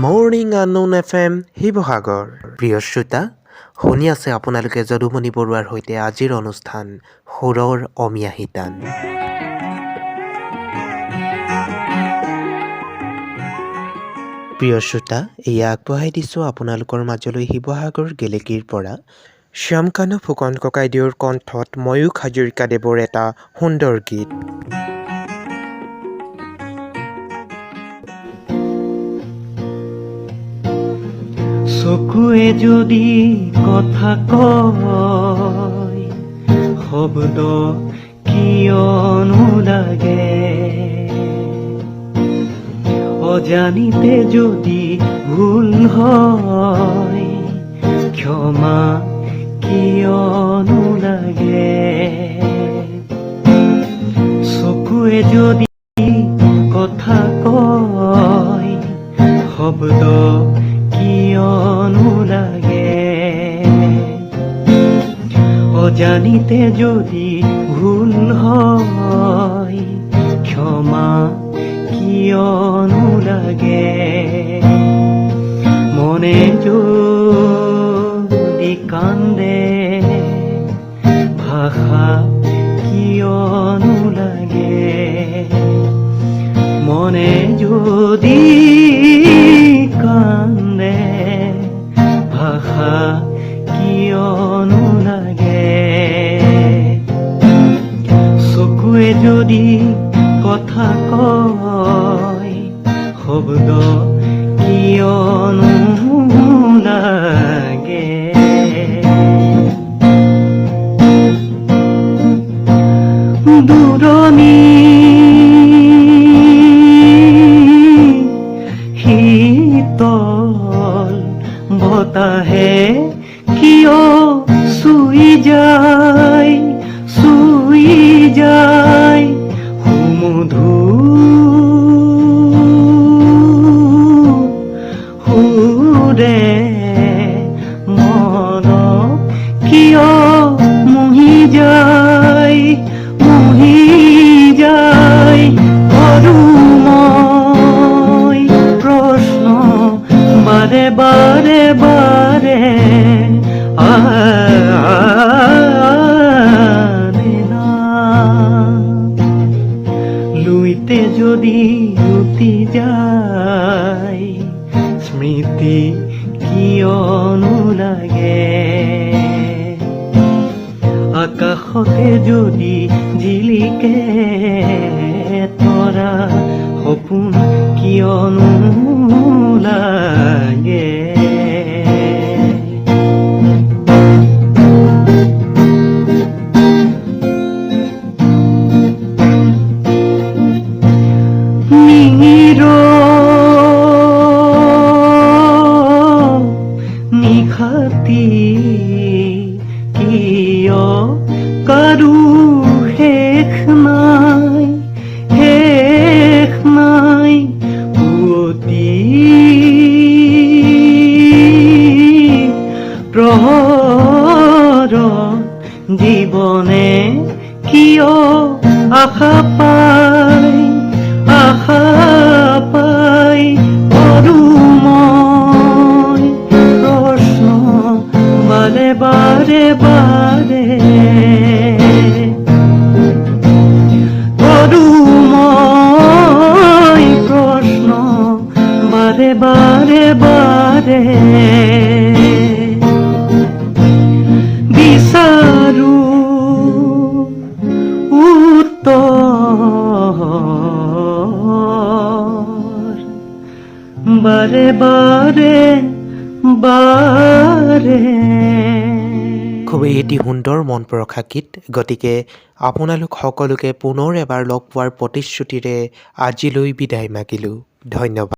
Morning unknown FM Sivasagar. প্ৰিয় শ্ৰোতা, শুনি আছে আপোনালোকে যদুমণি বৰুৱাৰ সৈতে আজিৰ অনুষ্ঠান সুৰৰ অমিয়া শিতান। প্ৰিয় শ্ৰোতা, এয়া আগবঢ়াই দিছোঁ আপোনালোকৰ মাজলৈ শিৱসাগৰ গেলেকীৰ পৰা শ্যামকানু ফুকন ককাইদেউৰ কণ্ঠত ময়ূখ হাজৰিকাদেৱৰ এটা সুন্দৰ গীত। চকুৱে যদি কথা কয়, শব্দ কিয়নো লাগে? অজানিতে যদি ভুল হয়, ক্ষমা কিয়নো লাগে? চকুৱে যদি কথা কয়, শব্দ কিয়নো লাগে? অজানিতে যদি ভুল হয়, ক্ষমা কিয়নো লাগে? মনে যদি কান্দে, ভাষা কিয়নো লাগে? মনে যদি কান্দে, ভাষা কিয়নো লাগে? চকুৱে যদি কথা কয়, শব্দ কিয়নো লাগে? দূৰণি শীতল বতাহে কিয় চুই যায়, চুই যায় সুমধুৰ সুৰে মনক কিয় মুহি যায়, মুহি যায়? কৰো মই প্ৰশ্ন বাৰে বাৰে বাৰে, লুইতে যদি উটি যায়, স্মৃতি কিয়নো লাগে? আকাশতে যদি জিলিকে তৰা, সপোন কিয়নো লাগে? নিশাতি কিয় কাৰো শেষ নাই, শেষ নাই? পুৱতি প্ৰহৰত জীৱনে কিয় আশা পায়, আশা পায়? কৰো মই প্ৰশ্ন বাৰে বাৰে বাৰে, কৰো মই প্ৰশ্ন বাৰে বাৰে বাৰে, বিচাৰো উত্তৰ বাৰে বাৰে বাৰে। খুবেই এটি সুন্দৰ মন পৰশা গীত। গতিকে আপোনালোক সকলোকে পুনৰ এবাৰ লগ পোৱাৰ প্ৰতিশ্ৰুতিৰে আজিলৈ বিদায় মাগিলোঁ। ধন্যবাদ।